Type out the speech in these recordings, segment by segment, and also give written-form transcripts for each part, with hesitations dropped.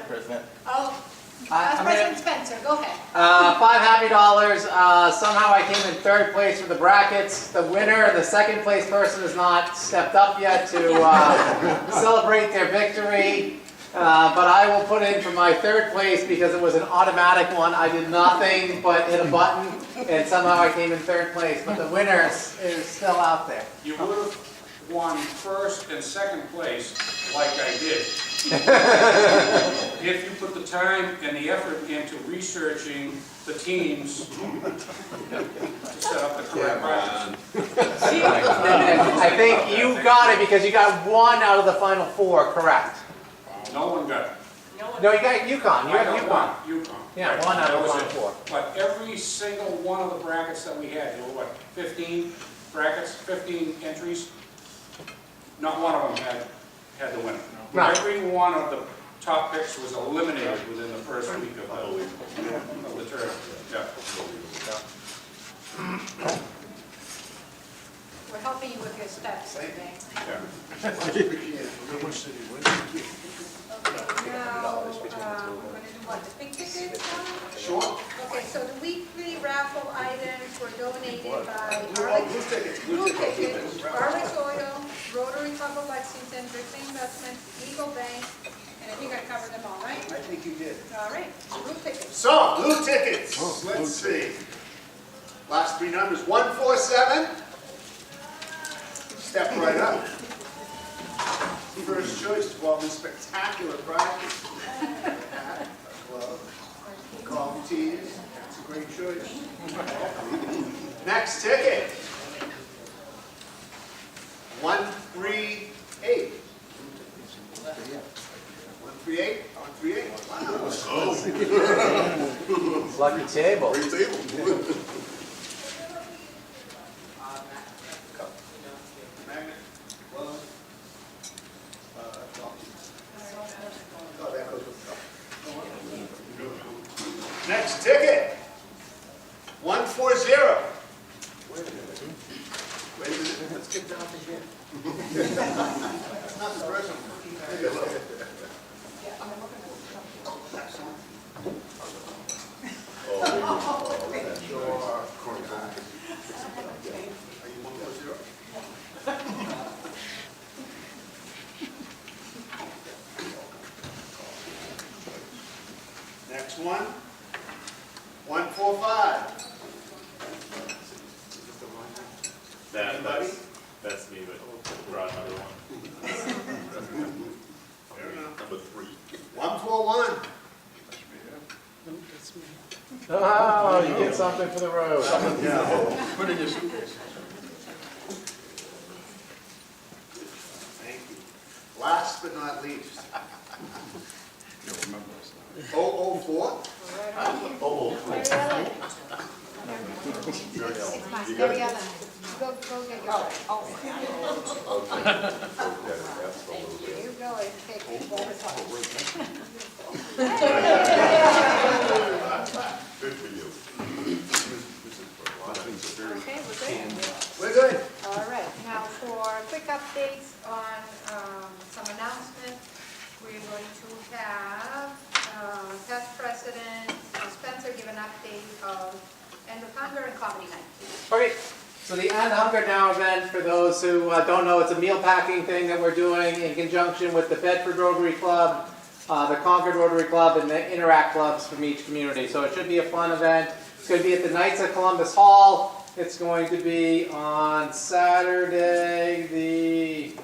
President. Oh, Vice President Spencer, go ahead. $5 happy. Somehow I came in third place for the brackets. The winner, the second place person, has not stepped up yet to celebrate their victory. But I will put in for my third place because it was an automatic one. I did nothing but hit a button, and somehow I came in third place. But the winner is still out there. You would have won first and second place like I did. If you put the time and the effort into researching the teams to set up the correct prizes. I think you got it because you got 1 out of the final 4 correct. No one got it. No, you got UConn. You have UConn. UConn. Yeah, Right. 1 out That of the was final 4. it. But every single one of the brackets that we had, there were what, 15 brackets, 15 entries? Not one of them had the winner. No. Every one of the top picks was eliminated within the first week of the tournament. Yeah. We're helping you with your steps today. Yeah. Okay, now, we're going to do what, the big tickets now? Sure. Okay, so the weekly raffle items were donated by Blue tickets. Arlex Oil, Rotary Club of Lexington, Brixton Investments, Eagle Bank, and I think I covered them all, right? I think you did. All right, blue tickets. So, blue tickets, let's see. Last 3 numbers, 147. Step right up. First choice, 12 in spectacular practice. Hat, a glove, coffee teas, that's a great choice. Next ticket. 138. 138? 138? Wow. Lucky table. Magnet, glove. Oh, that goes with the cup. Next ticket. 140. Wait a minute. Let's get down to here. That's not the first one. Are you 140? Next one, 145. That's me, but brought another one. Fair enough. Number 3. 141. Oh, you get something for the road. Put in your suitcase. Thank you. Last but not least. 004. It's my every other. Go get your. You go and take it. Good for you. Okay, we're good? We're good. All right, now for quick updates on some announcements, we're going to have past president Spencer give an update of End of Hunger and Comedy Night. Okay, so the End Hunger Now event, for those who don't know, it's a meal packing thing that we're doing in conjunction with the Bedford Rotary Club, the Concord Rotary Club, and the Interact clubs from each community. So it should be a fun event. It's going to be at the Knights of Columbus Hall. It's going to be on Saturday, the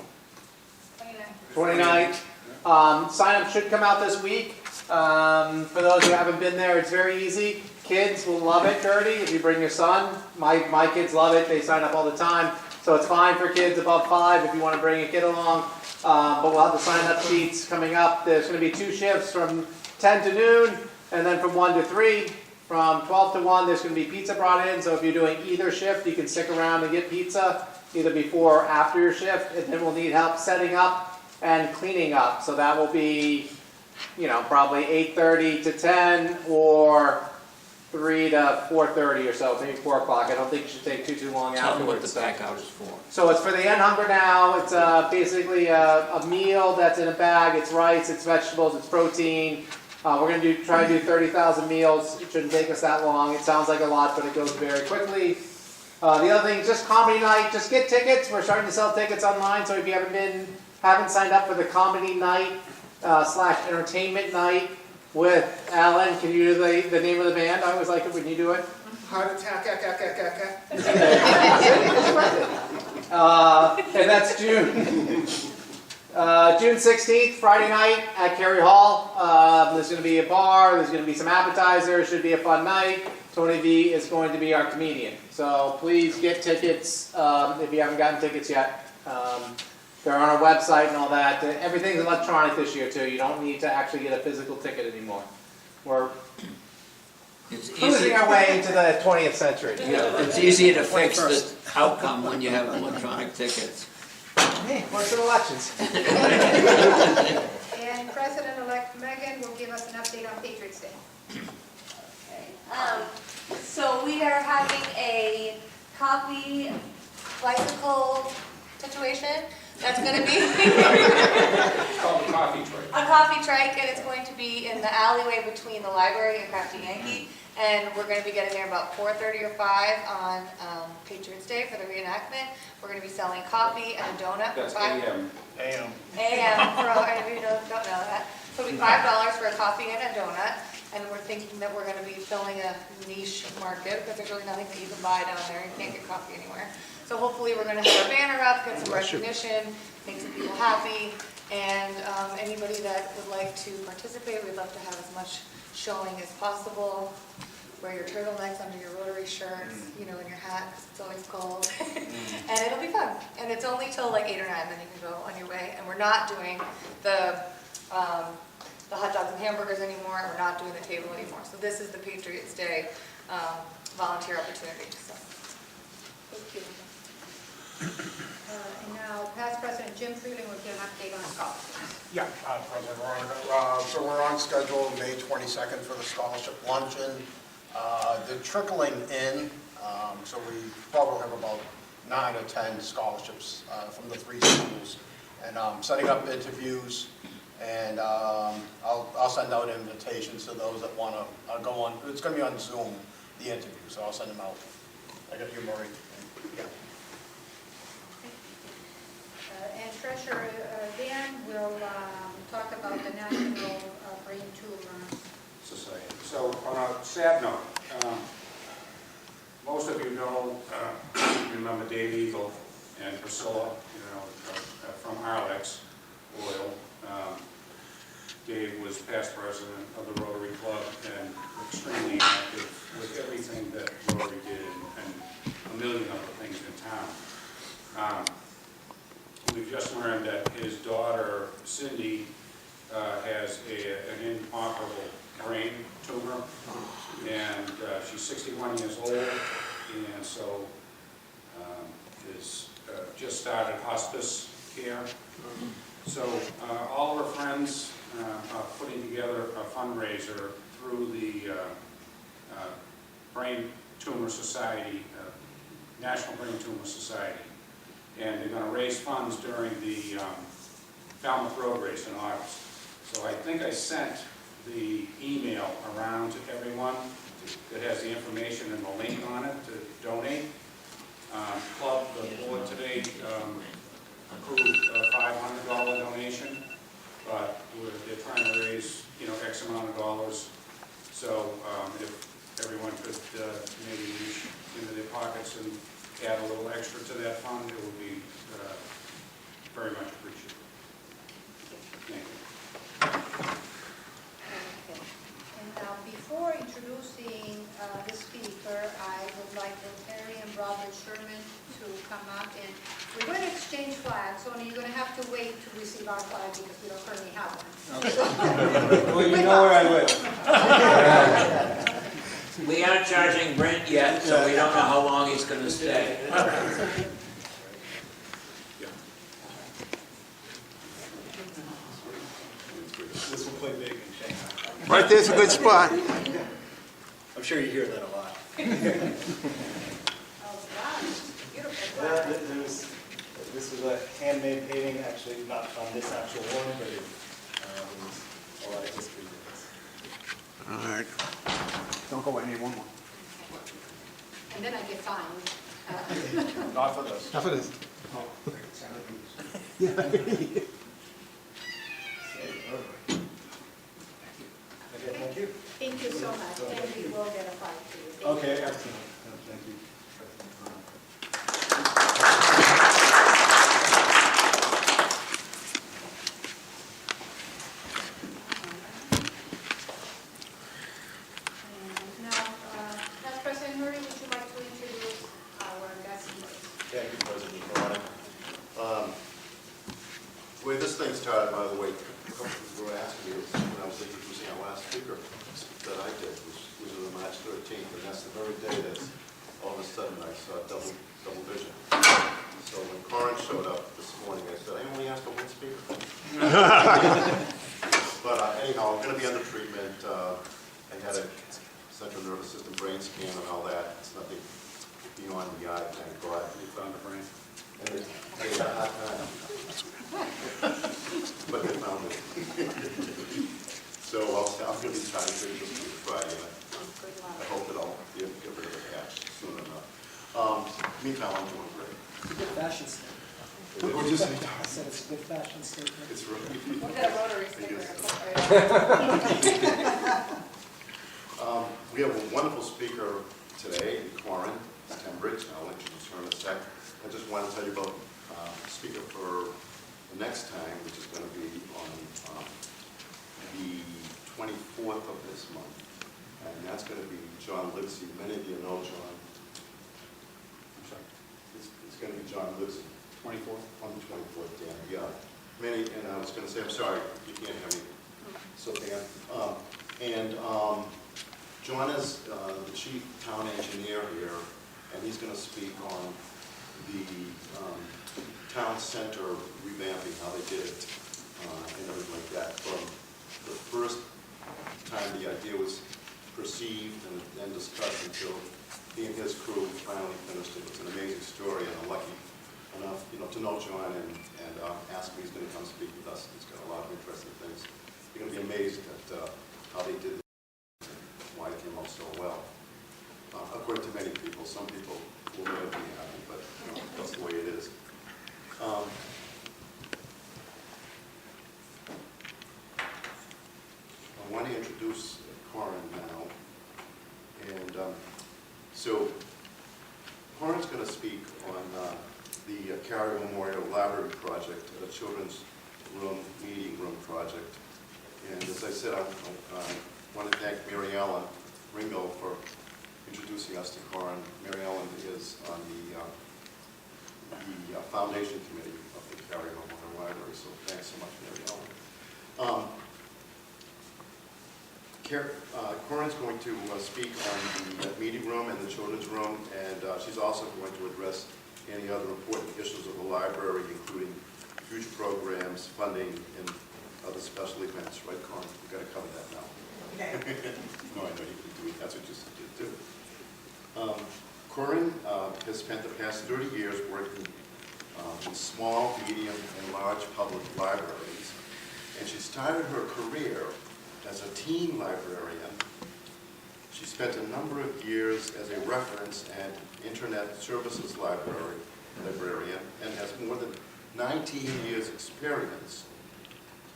29th. Sign-up should come out this week. For those who haven't been there, it's very easy. Kids will love it, Gertie, if you bring your son. My kids love it. They sign up all the time. So it's fine for kids above 5 if you want to bring a kid along. But we'll have the sign-up sheets coming up. There's going to be 2 shifts from 10 to noon, and then from 1 to 3. From 12 to 1, there's going to be pizza brought in. So if you're doing either shift, you can stick around and get pizza, either before or after your shift. And then we'll need help setting up and cleaning up. So that will be, probably 8:30 to 10 or 3 to 4:30 or so, maybe 4 o'clock. I don't think it should take too long Tell them what the afterwards. pack out is for. So it's for the End Hunger Now. It's basically a meal that's in a bag. It's rice, it's vegetables, it's protein. We're going to try to do 30,000 meals. It shouldn't take us that long. It sounds like a lot, but it goes very quickly. The other thing is just comedy night. Just get tickets. We're starting to sell tickets online. So if you haven't signed up for the comedy night / entertainment night with Alan, can you do the name of the band? I always like it when you do it. Heart attack, And that's June 16th, Friday night at Cary Hall. There's going to be a bar, there's going to be some appetizers, should be a fun night. Tony V is going to be our comedian. So please get tickets if you haven't gotten tickets yet. They're on our website and all that. Everything's electronic this year too. You don't need to actually get a physical ticket anymore. We're It's cruising easy, our way into the 20th century. it's easier to fix the outcome when you have electronic tickets. Hey, what's the elections? And President-elect Megan will give us an update on Patriots Day. Okay. So we are having a coffee bicycle situation. That's going to be It's called the coffee trade. a coffee trike, and it's going to be in the alleyway between the library and Crafty Yankee. And we're going to be getting there about 4:30 or 5 on Patriots Day for the reenactment. We're going to be selling coffee and a donut for That's $5. AM. AM for all of you who don't know that. So it'll be $5 for a coffee and a donut. And we're thinking that we're going to be filling a niche market because there's really nothing that you can buy down there. You can't get coffee anywhere. So hopefully we're going to have our banner up, get some recognition, make some people happy. And anybody that would like to participate, we'd love to have as much showing as possible. Wear your turtlenecks under your Rotary shirts, you know, and your hat because it's always cold. And it'll be fun. And it's only till like 8 or 9, then you can go on your way. And we're not doing the hot dogs and hamburgers anymore, and we're not doing the table anymore. So this is the Patriots Day volunteer opportunity. So, thank you. And now, past President Jim Freeling will give an update on scholarships. Yeah, President Veronica. So we're on schedule May 22nd for the scholarship luncheon. They're trickling in, so we probably have about 9 or 10 scholarships from the 3 schools. And setting up interviews, and I'll send out invitations to those that want to go on. It's going to be on Zoom, the interview, so I'll send them out. I got you, Maureen. Yeah. And Treasurer Dan will talk about the National Brain Tumor Society. So on a sad note, most of you know, remember Dave Eagle and Priscilla, from Arlex Oil. Dave was past president of the Rotary Club and extremely active with everything that Rotary did and a million other things in town. We've just learned that his daughter, Cindy, has an inoperable brain tumor, and she's 61 years old, and so is just started hospice care. So all of her friends are putting together a fundraiser through the Brain Tumor Society, National Brain Tumor Society. And they're going to raise funds during the Falmouth Road Race in August. So I think I sent the email around to everyone that has the information and the link on it to donate. Club, the board today approved a $500 donation, but they're trying to raise, X amount of dollars. So if everyone could maybe reach into their pockets and add a little extra to that fund, it would be very much appreciated. Thank you. Okay. And now, before introducing the speaker, I would like Rotary and Robert Sherman to come up, and we're going to exchange flags, only you're going to have to wait to receive our flag because we don't currently have one. Well, you know where I live. We aren't charging Brent yet, so we don't know how long he's going to stay. This will play big in Shanghai. Right there's a good spot. I'm sure you hear that a lot. Oh, wow, beautiful. Yeah, this was a handmade painting, actually not on this actual one, but it was a lot of history with this. All right. Don't go away, I need one more. And then I get fined. Not for this. Enough of this. Okay, thank you. Thank you so much, and we will get a fine for you. Thank you. Okay, excellent. Thank you. Now, Vice President Murray, would you like to introduce our guest speakers? Thank you, President Koren. The way this thing started, by the way, a couple people were asking me when I was introducing our last speaker that I did, which was on March 13th, and that's the very day that all of a sudden I saw double vision. So when Koren showed up this morning, I said, I only asked for one speaker. But anyhow, I'm going to be under treatment. I had a central nervous system brain scan and all that. It's nothing beyond the eye, thank God. You found the brain? And they had a hard time. But they found it. So I'm going to be trying to finish this week Friday, and I hope that I'll be able to get rid of the patch soon enough. Meantime, I'm doing great. It's a good fashion statement. What did you say? I said it's a good fashion statement. It's really. We'll get a Rotary sticker. We have a wonderful speaker today, Koren, Stembridge. I'll introduce her in a sec. I just want to tell you about the speaker for the next time, which is going to be on the 24th of this month. And that's going to be John Livesey. Many of you know John. I'm sorry. It's going to be John Livesey. 24th? On the 24th, Dan. Yeah. Many, and I was going to say, I'm sorry, you can't hear me. So, Dan. John is the chief town engineer here, and he's going to speak on the town center revamping, how they did it, and everything like that. From the first time the idea was perceived and then discussed until he and his crew finally finished it. It's an amazing story, and I'm lucky enough, to know John and ask me. He's going to come speak with us. He's got a lot of interesting things. You're going to be amazed at how they did it, why it came out so well. According to many people, some people will never be happy, but that's the way it is. I want to introduce Koren now, and so Koren's going to speak on the Cary Memorial Library Project, a children's meeting room project. And as I said, I want to thank Mary Ellen Ringo for introducing us to Koren. Mary Ellen is on the foundation committee of the Cary Memorial Library, so thanks so much, Mary Ellen. Koren's going to speak on the meeting room and the children's room, and she's also going to address any other important issues of the library, including future programs, funding, and other special events. Right, Koren? We've got to cover that now. No, I know you can do it. That's what you said to do. Koren has spent the past 30 years working in small, medium, and large public libraries, and she started her career as a teen librarian. She spent a number of years as a reference and internet services librarian, and has more than 19 years experience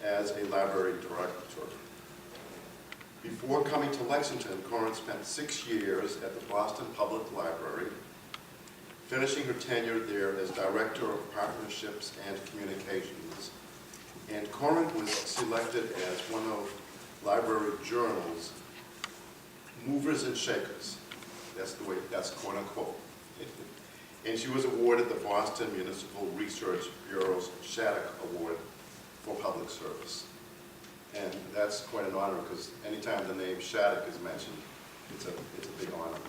as a library director. Before coming to Lexington, Koren spent 6 years at the Boston Public Library, finishing her tenure there as Director of Partnerships and Communications. And Koren was selected as one of Library Journal's movers and shakers. That's quote unquote. And she was awarded the Boston Municipal Research Bureau's Shattuck Award for Public Service. And that's quite an honor, because anytime the name Shattuck is mentioned, it's a big honor.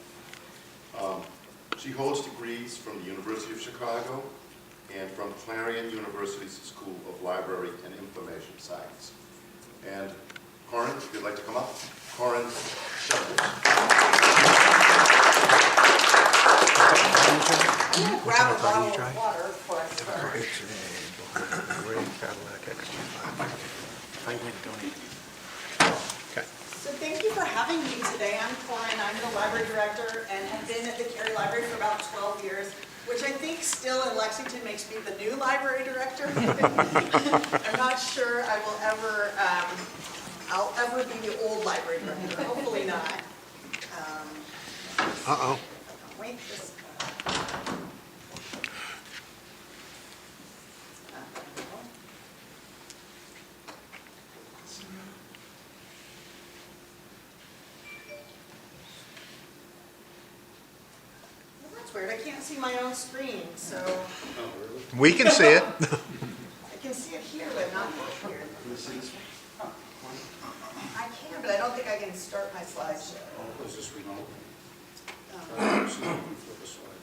She holds degrees from the University of Chicago and from Clarion University's School of Library and Information Science. And Koren, if you'd like to come up. Koren Stembridge. grab a Which bottle one of water before I start. It's a gray Cadillac XT5. I went donate. Okay. So thank you for having me today. I'm Koren, I'm the library director and have been at the Cary Library for about 12 years, which I think still in Lexington makes me the new library director. I'm not sure I will ever, I'll ever be the old library director, hopefully not. Uh-oh. Wait, this. That's weird, I can't see my own screen, so Oh, really? We can see it. I can see it here, but not here. I can, but I don't think I can start my slideshow. Oh, is this remote? Um, Flip a slide.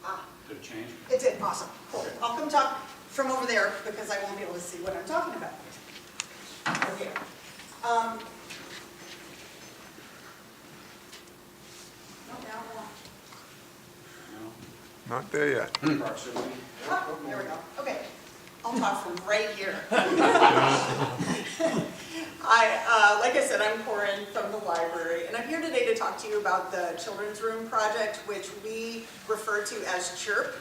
Ah, Did it change? it did, awesome, cool. I'll come talk from over there because I won't be able to see what I'm talking about. Over here. No, now, No? Not there yet. Proximity? oh, there we go, okay. I'll talk from right here. Like I said, I'm Koren from the library, and I'm here today to talk to you about the Children's Room project, which we refer to as CHIRP.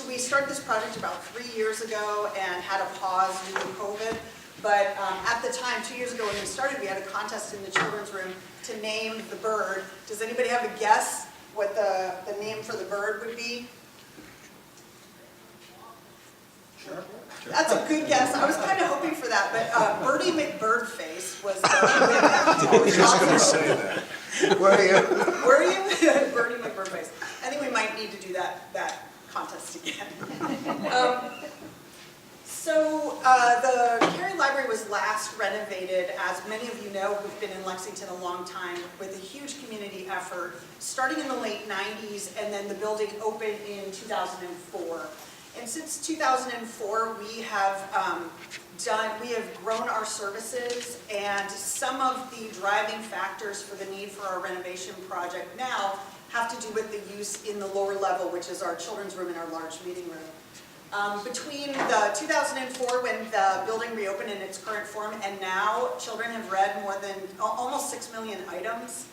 We started this project about 3 years ago and had a pause due to COVID. But at the time, 2 years ago when we started, we had a contest in the Children's Room to name the bird. Does anybody have a guess what the name for the bird would be? Sure. That's a good guess. I was kind of hoping for that, but Birdie McBirdface was the winner. I was just going to say that. Were you? Were you? Birdie McBirdface. I think we might need to do that contest again. The Cary Library was last renovated, as many of you know who've been in Lexington a long time, with a huge community effort, starting in the late 90s, and then the building opened in 2004. And since 2004, we have grown our services, and some of the driving factors for the need for our renovation project now have to do with the use in the lower level, which is our children's room and our large meeting room. Between the 2004, when the building reopened in its current form, and now, children have read more than almost 6 million items.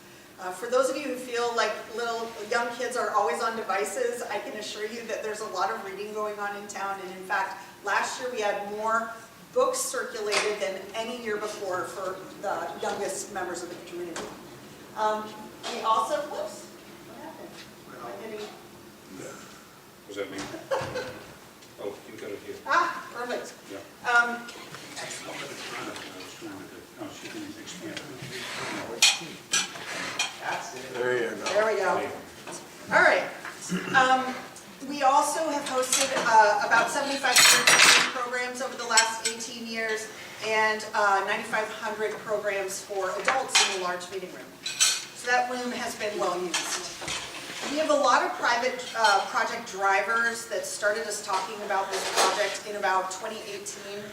For those of you who feel like little young kids are always on devices, I can assure you that there's a lot of reading going on in town. And in fact, last year we had more books circulated than any year before for the youngest members of the community. We also, whoops, what happened? Am I hitting? Was that me? Oh, you got it here. Ah, perfect. Yeah. Um, I was trying to, no, she didn't expand it. There you go. There we go. All right. We also have hosted about 75 student programs over the last 18 years and 9,500 programs for adults in the large meeting room. So that room has been well used. We have a lot of private project drivers that started us talking about this project in about 2018.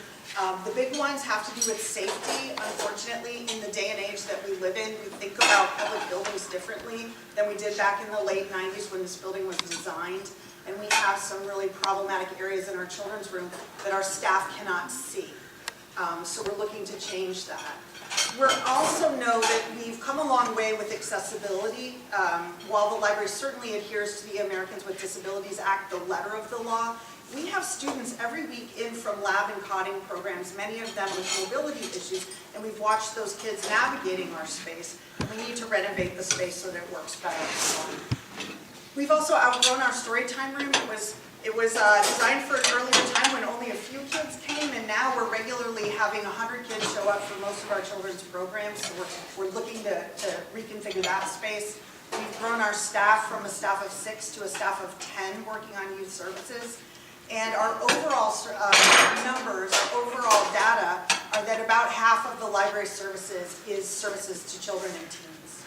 The big ones have to do with safety. Unfortunately, in the day and age that we live in, we think about public buildings differently than we did back in the late 90s when this building was designed. And we have some really problematic areas in our children's room that our staff cannot see. So we're looking to change that. We also know that we've come a long way with accessibility. While the library certainly adheres to the Americans with Disabilities Act, the letter of the law, we have students every week in from lab and coding programs, many of them with mobility issues, and we've watched those kids navigating our space. We need to renovate the space so that it works better for them. We've also outgrown our story time room. It was designed for an earlier time when only a few kids came, and now we're regularly having 100 kids show up for most of our children's programs, so we're looking to reconfigure that space. We've grown our staff from a staff of 6 to a staff of 10 working on youth services. And our overall numbers, our overall data, are that about half of the library services is services to children and teens.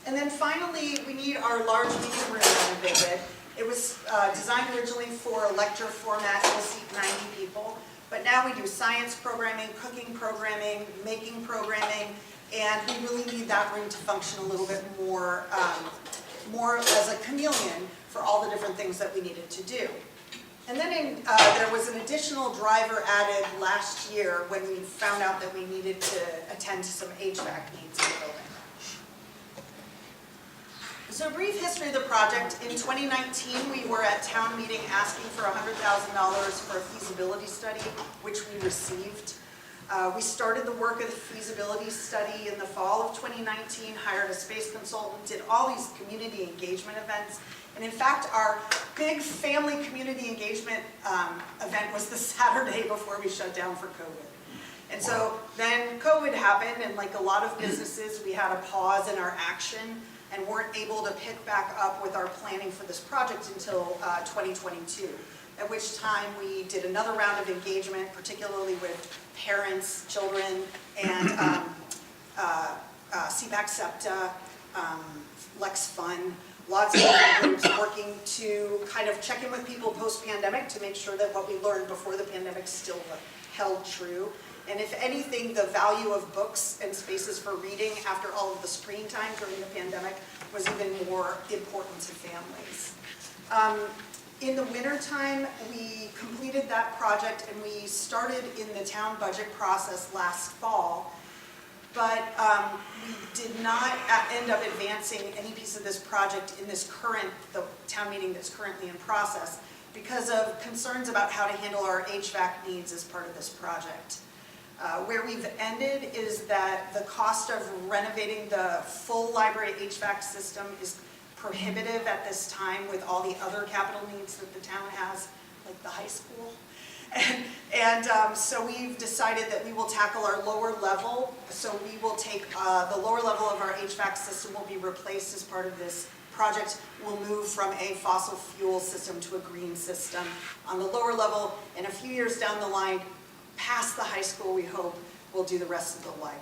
And then finally, we need our large meeting room renovated. It was designed originally for a lecture format to seat 90 people, but now we do science programming, cooking programming, making programming, and we really need that room to function a little bit more more as a chameleon for all the different things that we needed to do. And then there was an additional driver added last year when we found out that we needed to attend to some HVAC needs in the building. So a brief history of the project. In 2019, we were at town meeting asking for $100,000 for a feasibility study, which we received. We started the work of the feasibility study in the fall of 2019, hired a space consultant, did all these community engagement events. And in fact, our big family community engagement event was the Saturday before we shut down for COVID. And so then COVID happened, and like a lot of businesses, we had a pause in our action and weren't able to pick back up with our planning for this project until 2022, at which time we did another round of engagement, particularly with parents, children, and CPAC SEPTA, Lex Fun, lots of different groups working to kind of check in with people post-pandemic to make sure that what we learned before the pandemic still held true. And if anything, the value of books and spaces for reading after all of the screen time during the pandemic was even more important to families. In the wintertime, we completed that project and we started in the town budget process last fall, but we did not end up advancing any piece of this project in this the town meeting that's currently in process because of concerns about how to handle our HVAC needs as part of this project. Where we've ended is that the cost of renovating the full library HVAC system is prohibitive at this time with all the other capital needs that the town has, like the high school. So we've decided that we will tackle our lower level. So we will take the lower level of our HVAC system will be replaced as part of this project. We'll move from a fossil fuel system to a green system on the lower level. And a few years down the line, past the high school, we hope, we'll do the rest of the library.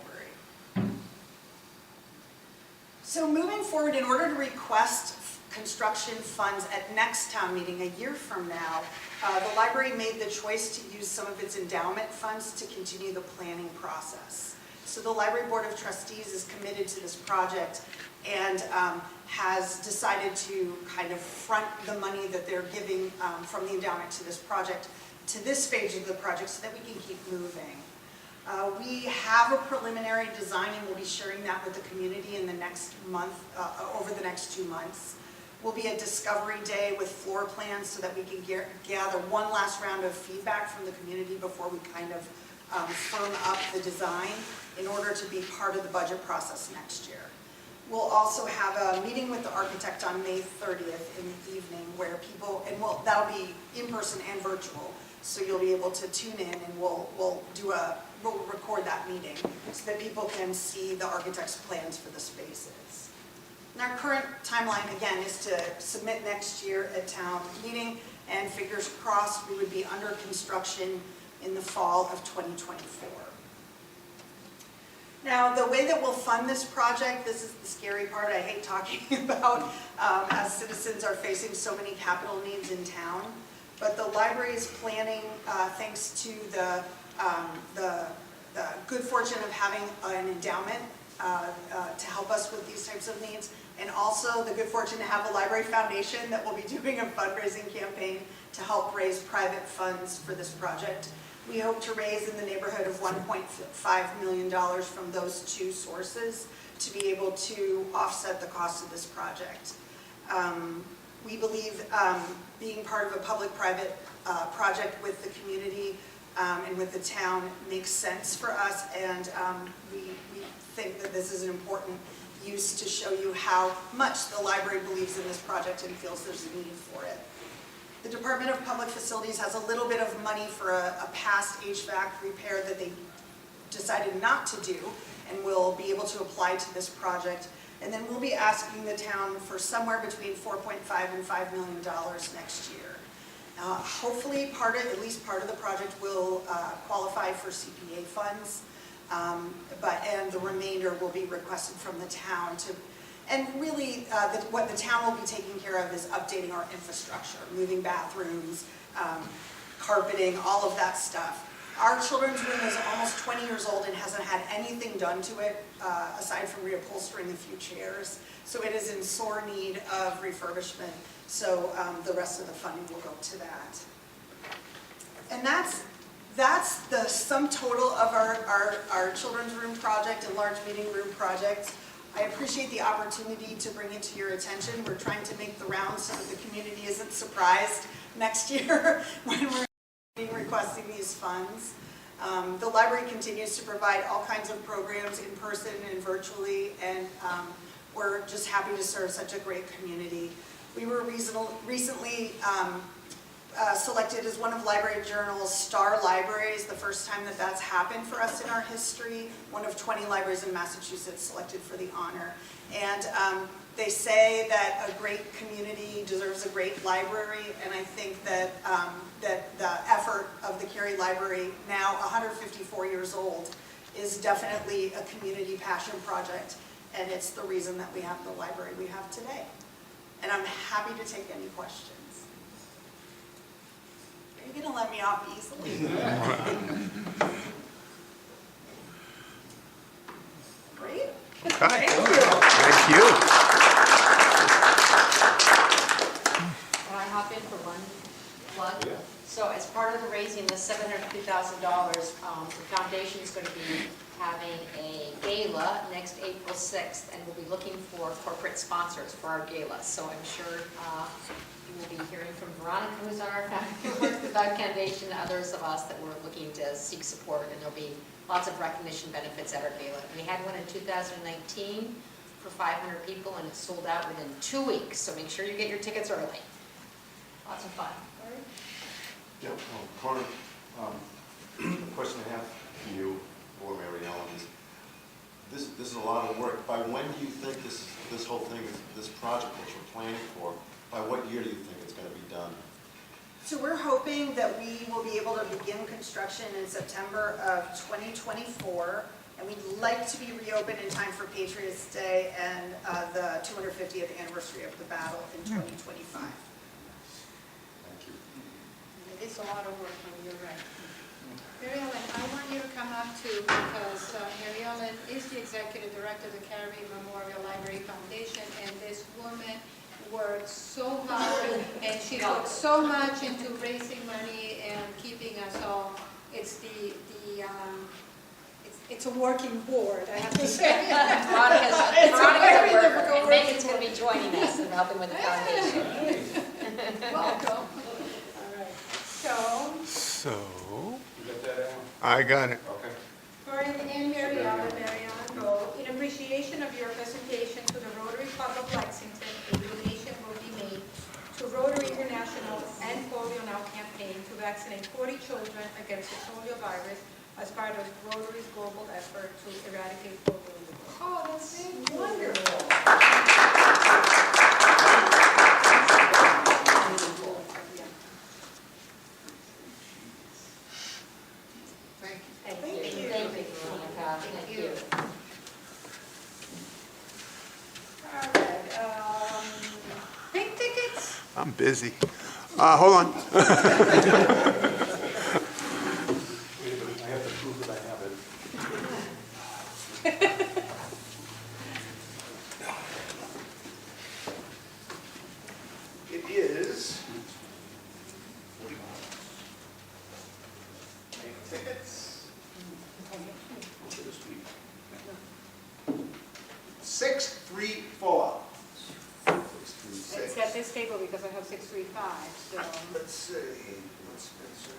So moving forward, in order to request construction funds at next town meeting a year from now, the library made the choice to use some of its endowment funds to continue the planning process. So the Library Board of Trustees is committed to this project and has decided to kind of front the money that they're giving from the endowment to this project to this phase of the project so that we can keep moving. We have a preliminary design and we'll be sharing that with the community in the next month, over the next 2 months. Will be a discovery day with floor plans so that we can gather one last round of feedback from the community before we kind of firm up the design in order to be part of the budget process next year. We'll also have a meeting with the architect on May 30th in the evening where people, and that'll be in person and virtual, so you'll be able to tune in and we'll record that meeting so that people can see the architect's plans for the spaces. And our current timeline, again, is to submit next year at town meeting, and fingers crossed we would be under construction in the fall of 2024. Now, the way that we'll fund this project, this is the scary part I hate talking about, as citizens are facing so many capital needs in town. But the library is planning, thanks to the good fortune of having an endowment to help us with these types of needs, and also the good fortune to have a library foundation that will be doing a fundraising campaign to help raise private funds for this project. We hope to raise in the neighborhood of $1.5 million from those two sources to be able to offset the cost of this project. We believe being part of a public-private project with the community and with the town makes sense for us, and we think that this is an important use to show you how much the library believes in this project and feels there's a need for it. The Department of Public Facilities has a little bit of money for a past HVAC repair that they decided not to do, and will be able to apply to this project. And then we'll be asking the town for somewhere between $4.5 and $5 million next year. Hopefully, at least part of the project will qualify for CPA funds, and the remainder will be requested from the town to. And really, what the town will be taking care of is updating our infrastructure, moving bathrooms, carpeting, all of that stuff. Our children's room is almost 20 years old and hasn't had anything done to it aside from reupholstering a few chairs. So it is in sore need of refurbishment. So the rest of the funding will go to that. And that's the sum total of our children's room project and large meeting room project. I appreciate the opportunity to bring it to your attention. We're trying to make the rounds so that the community isn't surprised next year when we're requesting these funds. The library continues to provide all kinds of programs in person and virtually, and we're just happy to serve such a great community. We were recently selected as one of Library Journal's star libraries, the first time that that's happened for us in our history. One of 20 libraries in Massachusetts selected for the honor. And they say that a great community deserves a great library, and I think that, that the effort of the Cary Library, now 154 years old, is definitely a community passion project, and it's the reason that we have the library we have today. And I'm happy to take any questions. Are you going to let me off easily? Great. Okay. Thank you. Thank you. Can I hop in for one plug? Yeah. So as part of the raising the $750,000, the foundation is going to be having a gala next April 6th, and we'll be looking for corporate sponsors for our gala. So I'm sure you will be hearing from Veronica, who's on our foundation, and others of us that we're looking to seek support, and there'll be lots of recognition benefits at our gala. We had one in 2019 for 500 people, and it sold out within 2 weeks. So make sure you get your tickets early. Lots of fun. Yeah, Koren, the question I have for you, or Mary Ellen, is this is a lot of work. By when do you think this whole thing, this project that you're planning for, by what year do you think it's going to be done? So we're hoping that we will be able to begin construction in September of 2024, and we'd like to be reopened in time for Patriots Day and the 250th anniversary of the battle in 2025. It's a lot of work, you're right. Mary Ellen, I want you to come up too, because Mary Ellen is the executive director of the Cary Memorial Library Foundation, and this woman worked so hard, and she put so much into raising money and keeping us all. It's it's a working board, I have to say. Veronica's at work, and Megan's going to be joining us and helping with the foundation. Welcome. So, You got that, Alan? I got it. Okay. Koren and Mary Ellen wrote, in appreciation of your presentation to the Rotary Club of Lexington, a donation will be made to Rotary International and Polio Now campaign to vaccinate 40 children against the polio virus as part of Rotary's global effort to eradicate polio in the world. Oh, that's wonderful. Thank you, Veronica. Thank you. All right, pink tickets? I'm busy. Hold on. I have to prove that I have it. It is Tickets. 634. It's at this table because I have 635, so. Let's see. What's Spencer?